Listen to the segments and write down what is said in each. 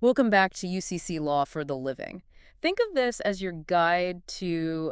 Welcome back to UCC Law for the Living. Think of this as your guide to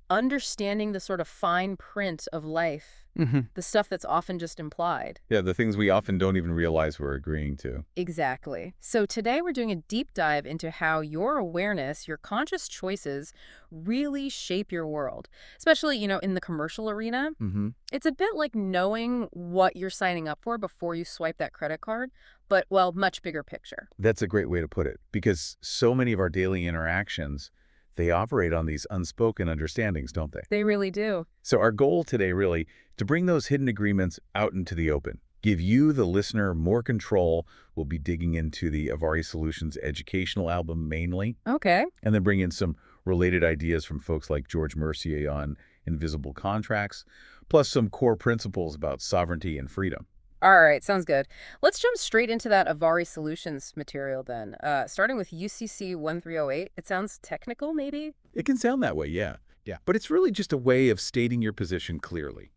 understanding the sort of fine print of life, hmm the stuff that's often just implied. Yeah, the things we often don't even realize we're agreeing to. Exactly. So today we're doing a deep dive into how your awareness, your conscious choices really shape your world, especially, in the commercial arena. hmm It's a bit like knowing what you're signing up for before you swipe that credit card, but, well, much bigger picture. That's a great way to put it, because so many of our daily interactions, they operate on these unspoken understandings, don't they? They really do. So our goal today, really, to bring those hidden agreements out into the open, give you, the listener, more control. We'll be digging into the Avari Solutions educational album mainly, Okay. and then bring in some related ideas from folks like George Mercier on invisible contracts, plus some core principles about sovereignty and freedom. All right, sounds good. Let's jump straight into that Avari Solutions material then. Starting with UCC 1308. It sounds technical, maybe? It can sound that way, yeah. Yeah. But it's really just a way of stating your position clearly,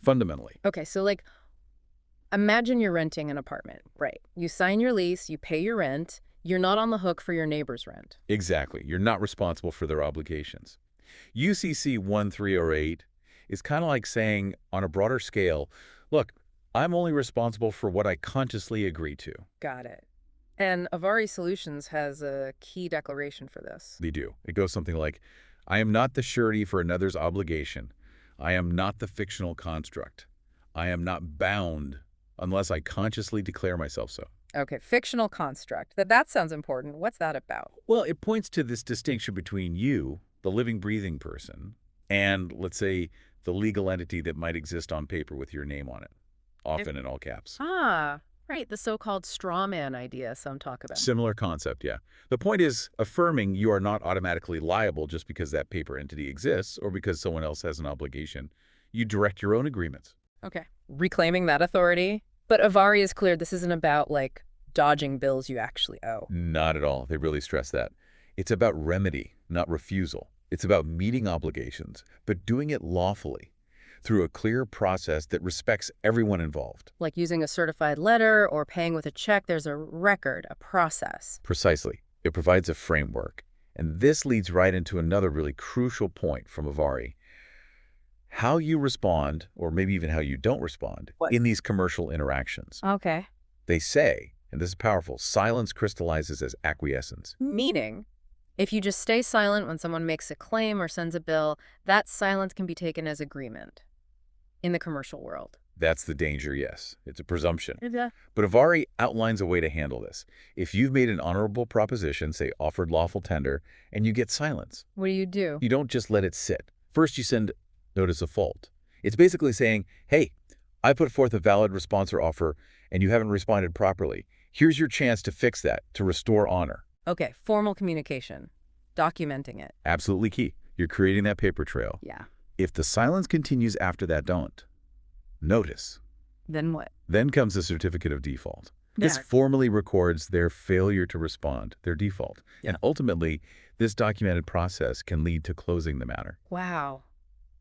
fundamentally. Okay, so imagine you're renting an apartment, right? You sign your lease, you pay your rent, you're not on the hook for your neighbor's rent. Exactly. You're not responsible for their obligations. UCC 1308 is kind of like saying, on a broader scale, look, I'm only responsible for what I consciously agree to. Got it. And Avari Solutions has a key declaration for this. They do. It goes something like, I am not the surety for another's obligation. I am not the fictional construct. I am not bound unless I consciously declare myself so. Okay, fictional construct. That sounds important. What's that about? Well, it points to this distinction between you, the living, breathing person, and, let's say, the legal entity that might exist on paper with your name on it, If- often in all caps. Right, the so-called straw man idea some talk about. Similar concept, yeah. The point is affirming you are not automatically liable just because that paper entity exists or because someone else has an obligation. You direct your own agreements. Okay. Reclaiming that authority. But Avari is clear this isn't about, dodging bills you actually owe. Not at all. They really stress that. It's about remedy, not refusal. It's about meeting obligations, but doing it lawfully through a clear process that respects everyone involved. Like using a certified letter or paying with a check, there's a record, a process. Precisely. It provides a framework. And this leads right into another really crucial point from Avari. How you respond, or maybe even how you don't respond, What? in these commercial interactions. Okay. They say, and this is powerful, silence crystallizes as acquiescence. Meaning, if you just stay silent when someone makes a claim or sends a bill, that silence can be taken as agreement in the commercial world. That's the danger, yes. It's a presumption. Yeah. But Avari outlines a way to handle this. If you've made an honorable proposition, say offered lawful tender, and you get silence, What do? you don't just let it sit. First, you send notice of fault. It's basically saying, hey, I put forth a valid response or offer, and you haven't responded properly. Here's your chance to fix that, to restore honor. Okay, formal communication, documenting it. Absolutely key. You're creating that paper trail. Yeah. If the silence continues after that, don't. Notice. Then what? Then comes the certificate of default. This Yeah. formally records their failure to respond, their default. Yeah. And ultimately, this documented process can lead to closing the matter. Wow.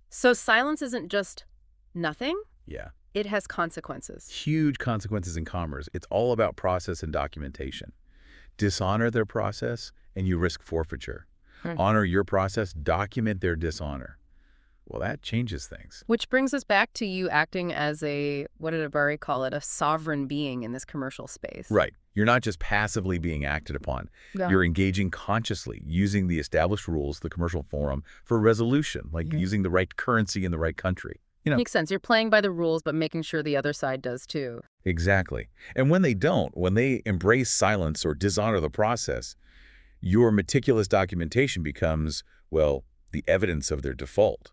So silence isn't just nothing? Yeah. It has consequences. Huge consequences in commerce. It's all about process and documentation. Dishonor their process, and you risk forfeiture. Hmm. Honor your process, document their dishonor. Well, that changes things. Which brings us back to you acting as what did Avari call it, a sovereign being in this commercial space. Right. You're not just passively being acted upon. Yeah. You're engaging consciously, using the established rules, the commercial forum, for resolution, like using the right currency in the right country. Makes sense. You're playing by the rules, but making sure the other side does too. Exactly. And when they don't, when they embrace silence or dishonor the process, your meticulous documentation becomes, well, the evidence of their default.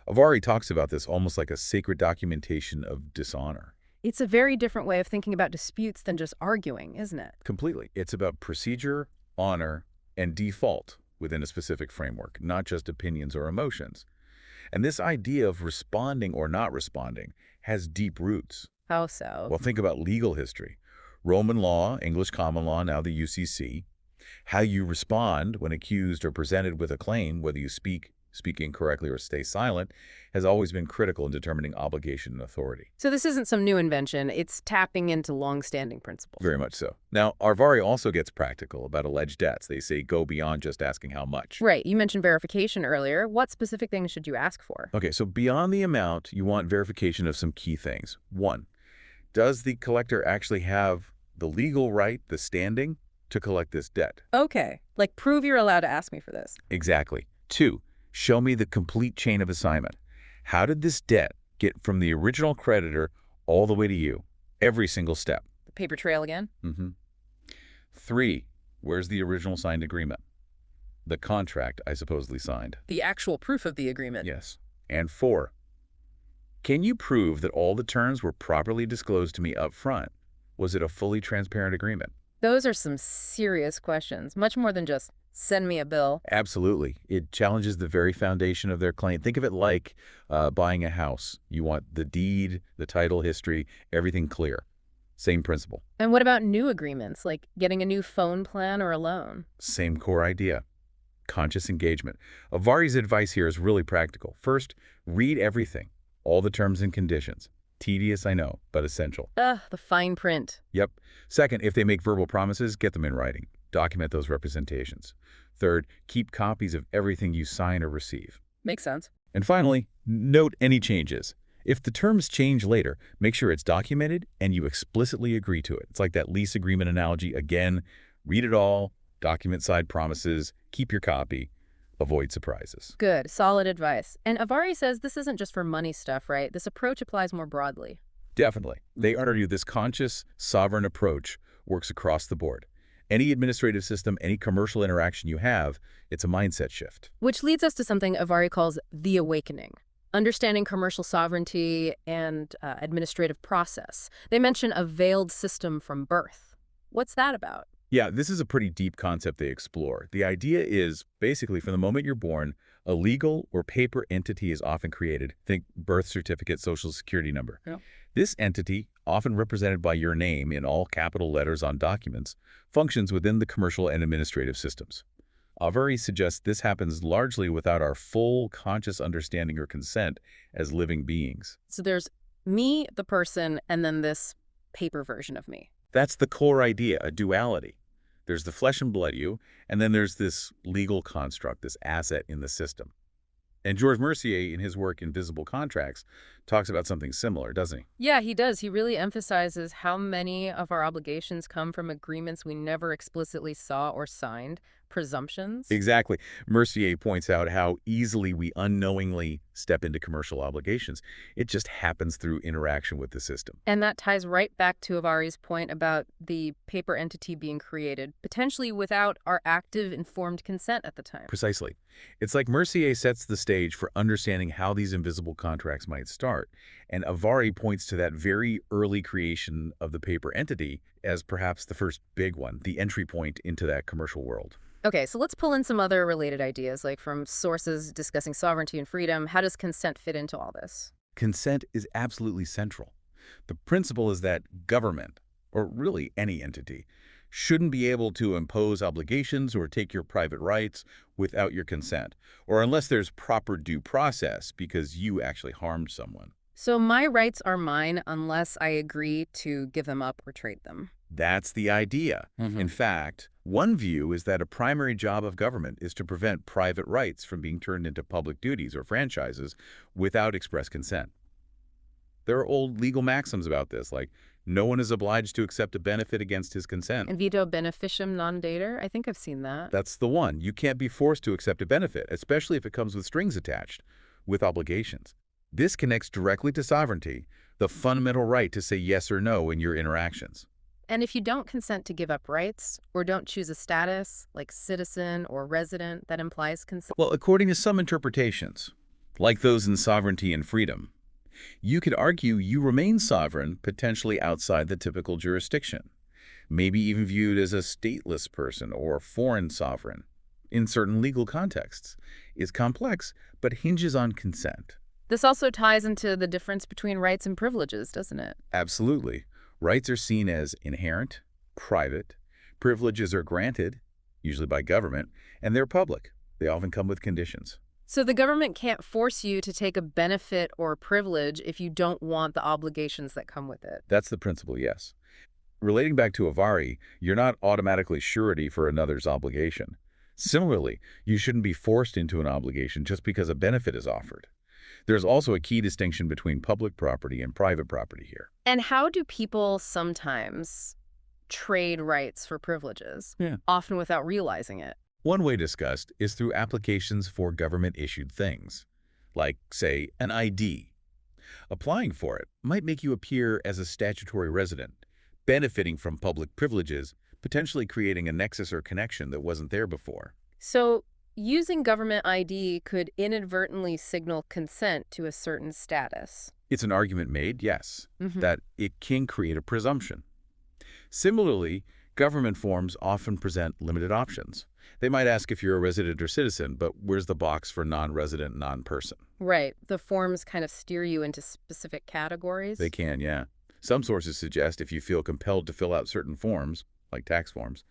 Avari talks about this almost like a sacred documentation of dishonor. It's a very different way of thinking about disputes than just arguing, isn't it? Completely. It's about procedure, honor, and default within a specific framework, not just opinions or emotions. And this idea of responding or not responding has deep roots. How so? Well, think about legal history. Roman law, English common law, now the UCC. How you respond when accused or presented with a claim, whether you speak, speak incorrectly, or stay silent has always been critical in determining obligation and authority. So this isn't some new invention. It's tapping into long-standing principles. Very much so. Now, Avari also gets practical about alleged debts. They say go beyond just asking how much. Right. You mentioned verification earlier. What specific things should you ask for? Okay, so beyond the amount, you want verification of some key things. One, does the collector actually have the legal right, the standing, to collect this debt? Okay. Like prove you're allowed to ask me for this. Exactly. Two, show me the complete chain of assignment. How did this debt get from the original creditor all the way to you? Every single step. The paper trail again? Mm-hmm. Three, where's the original signed agreement? The contract I supposedly signed. The actual proof of the agreement. Yes. And four, can you prove that all the terms were properly disclosed to me up front? Was it a fully transparent agreement? Those are some serious questions, much more than just send me a bill. Absolutely. It challenges the very foundation of their claim. Think of it like buying a house. You want the deed, the title history, everything clear. Same principle. And what about new agreements, like getting a new phone plan or a loan? Same core idea. Conscious engagement. Avari's advice here is really practical. First, read everything, all the terms and conditions. Tedious, I know, but essential. The fine print. Yep. Second, if they make verbal promises, get them in writing. Document those representations. Third, keep copies of everything you sign or receive. Makes sense. And finally, note any changes. If the terms change later, make sure it's documented and you explicitly agree to it. It's like that lease agreement analogy. Again, read it all, document side promises, keep your copy, avoid surprises. Good. Solid advice. And Avari says this isn't just for money stuff, right? This approach applies more broadly. Definitely. They argue this conscious, sovereign approach works across the board. Any administrative system, any commercial interaction you have, it's a mindset shift. Which leads us to something Avari calls the awakening. Understanding commercial sovereignty and administrative process. They mention a veiled system from birth. What's that about? Yeah, this is a pretty deep concept they explore. The idea is, basically, from the moment you're born, a legal or paper entity is often created. Think birth certificate, social security number. Yeah. This entity, often represented by your name in all capital letters on documents, functions within the commercial and administrative systems. Avari suggests this happens largely without our full conscious understanding or consent as living beings. So there's me, the person, and then this paper version of me. That's the core idea, a duality. There's the flesh and blood you, and then there's this legal construct, this asset in the system. And Georges Mercier, in his work Invisible Contracts, talks about something similar, doesn't he? Yeah, he does. He really emphasizes how many of our obligations come from agreements we never explicitly saw or signed, presumptions. Exactly. Mercier points out how easily we unknowingly step into commercial obligations. It just happens through interaction with the system. And that ties right back to Avari's point about the paper entity being created, potentially without our active, informed consent at the time. Precisely. It's like Mercier sets the stage for understanding how these invisible contracts might start, and Avari points to that very early creation of the paper entity as perhaps the first big one, the entry point into that commercial world. Okay, so let's pull in some other related ideas, like from sources discussing sovereignty and freedom. How does consent fit into all this? Consent is absolutely central. The principle is that government, or really any entity, shouldn't be able to impose obligations or take your private rights without your consent, or unless there's proper due process because you actually harmed someone. So my rights are mine unless I agree to give them up or trade them. That's the idea. In fact, one view is that a primary job of government is to prevent private rights from being turned into public duties or franchises without express consent. There are old legal maxims about this, like no one is obliged to accept a benefit against his consent. And veto beneficium non dater? I think I've seen that. That's the one. You can't be forced to accept a benefit, especially if it comes with strings attached, with obligations. This connects directly to sovereignty, the fundamental right to say yes or no in your interactions. And if you don't consent to give up rights, or don't choose a status, like citizen or resident, that implies consent. Well, according to some interpretations, like those in sovereignty and freedom, you could argue you remain sovereign potentially outside the typical jurisdiction, maybe even viewed as a stateless person or foreign sovereign in certain legal contexts. It's complex, but hinges on consent. This also ties into the difference between rights and privileges, doesn't it? Absolutely. Rights are seen as inherent, private. Privileges are granted, usually by government, and they're public. They often come with conditions. So the government can't force you to take a benefit or privilege if you don't want the obligations that come with it. That's the principle, yes. Relating back to Avari, you're not automatically surety for another's obligation. Similarly, you shouldn't be forced into an obligation just because a benefit is offered. There's also a key distinction between public property and private property here. And how do people sometimes trade rights for privileges, Yeah. often without realizing it? One way discussed is through applications for government-issued things, like, say, an ID. Applying for it might make you appear as a statutory resident, benefiting from public privileges, potentially creating a nexus or connection that wasn't there before. So using government ID could inadvertently signal consent to a certain status. It's an argument made, yes, Mhm. that it can create a presumption. Similarly, government forms often present limited options. They might ask if you're a resident or citizen, but where's the box for non-resident, non-person? Right. The forms kind of steer you into specific categories. They can, yeah. Some sources suggest if you feel compelled to fill out certain forms, like tax forms,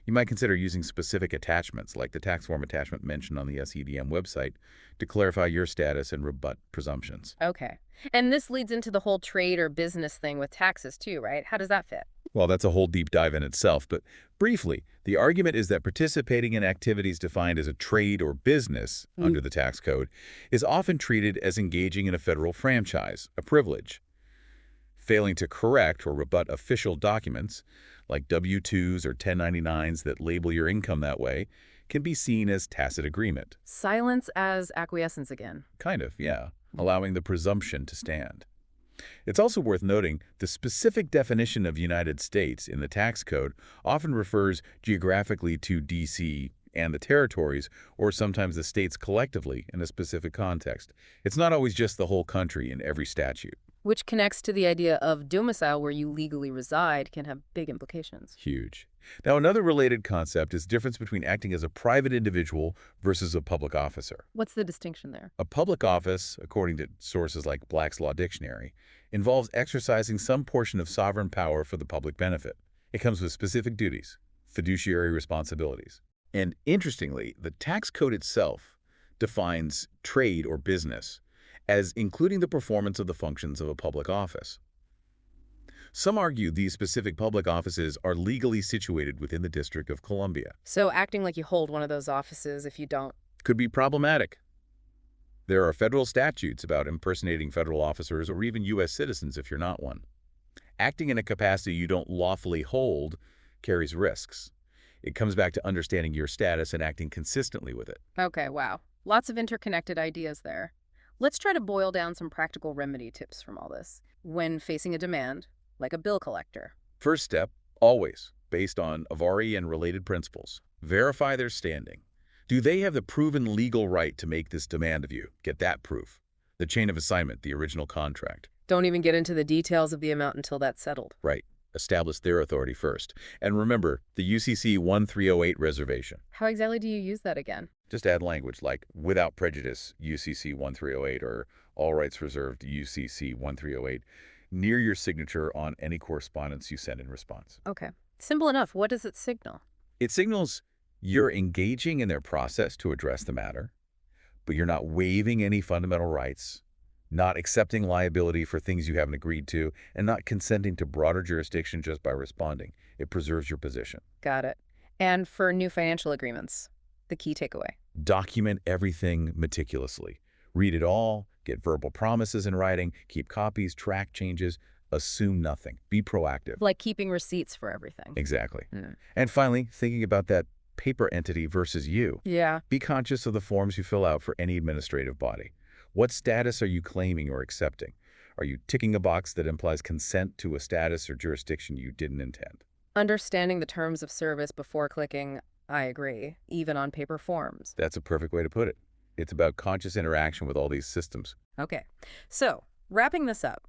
you might consider using specific attachments, like the tax form attachment mentioned on the SEDM website, to clarify your status and rebut presumptions. Okay. And this leads into the whole trade or business thing with taxes too, right? How does that fit? Well, that's a whole deep dive in itself, but briefly, the argument is that participating in activities defined as a trade or business under the tax code is often treated as engaging in a federal franchise, a privilege. Failing to correct or rebut official documents, like W-2s or 1099s that label your income that way, can be seen as tacit agreement. Silence as acquiescence again. Kind of, yeah, allowing the presumption to stand. It's also worth noting the specific definition of United States in the tax code often refers geographically to D.C. and the territories, or sometimes the states collectively in a specific context. It's not always just the whole country in every statute. Which connects to the idea of domicile, where you legally reside, can have big implications. Huge. Now, another related concept is the difference between acting as a private individual versus a public officer. What's the distinction there? A public office, according to sources like Black's Law Dictionary, involves exercising some portion of sovereign power for the public benefit. It comes with specific duties, fiduciary responsibilities. And interestingly, the tax code itself defines trade or business as including the performance of the functions of a public office. Some argue these specific public offices are legally situated within the District of Columbia. So acting like you hold one of those offices if you don't. Could be problematic. There are federal statutes about impersonating federal officers or even U.S. citizens if you're not one. Acting in a capacity you don't lawfully hold carries risks. It comes back to understanding your status and acting consistently with it. Okay, wow. Lots of interconnected ideas there. Let's try to boil down some practical remedy tips from all this. When facing a demand, like a bill collector. First step, always, based on Avari and related principles. Verify their standing. Do they have the proven legal right to make this demand of you? Get that proof. The chain of assignment, the original contract. Don't even get into the details of the amount until that's settled. Right. Establish their authority first. And remember, the UCC 1308 reservation. How exactly do you use that again? Just add language like, without prejudice, UCC 1308, or all rights reserved, UCC 1308, near your signature on any correspondence you send in response. Okay. Simple enough. What does it signal? It signals you're engaging in their process to address the matter, but you're not waiving any fundamental rights, not accepting liability for things you haven't agreed to, and not consenting to broader jurisdiction just by responding. It preserves your position. Got it. And for new financial agreements, the key takeaway. Document everything meticulously. Read it all, get verbal promises in writing, keep copies, track changes, assume nothing. Be proactive. Like keeping receipts for everything. Exactly. Mm. And finally, thinking about that paper entity versus you. Yeah. Be conscious of the forms you fill out for any administrative body. What status are you claiming or accepting? Are you ticking a box that implies consent to a status or jurisdiction you didn't intend? Understanding the terms of service before clicking, I agree, even on paper forms. That's a perfect way to put it. It's about conscious interaction with all these systems. Okay. So, wrapping this up,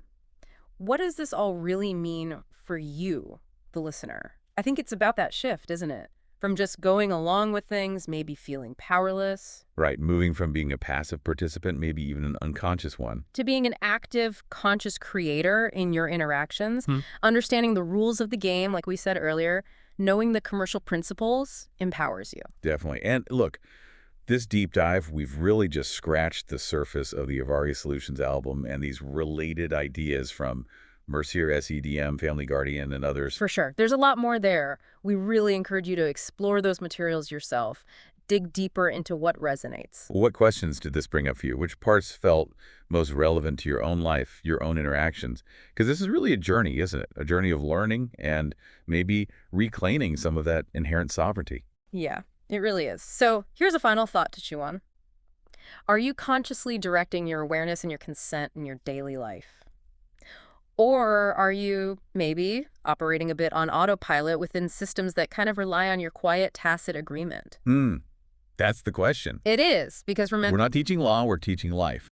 what does this all really mean for you, the listener? I think it's about that shift, isn't it? From just going along with things, maybe feeling powerless. Right, moving from being a passive participant, maybe even an unconscious one, To being an active, conscious creator in your interactions, understanding the rules of the game, like we said earlier, knowing the commercial principles empowers you. definitely. And look, This deep dive, we've really just scratched the surface of the Avari Solutions album and these related ideas from Mercier SEDM, Family Guardian, and others. For sure. There's a lot more there. We really encourage you to explore those materials yourself. Dig deeper into what resonates. What questions did this bring up for you? Which parts felt most relevant to your own life, your own interactions? Because this is really a journey, isn't it? A journey of learning and maybe reclaiming some of that inherent sovereignty. Yeah, it really is. So here's a final thought to chew on. Are you consciously directing your awareness and your consent in your daily life? Or are you maybe operating a bit on autopilot within systems that kind of rely on your quiet, tacit agreement? Hmm, that's the question. It is, because We're remember, not teaching law, we're teaching life.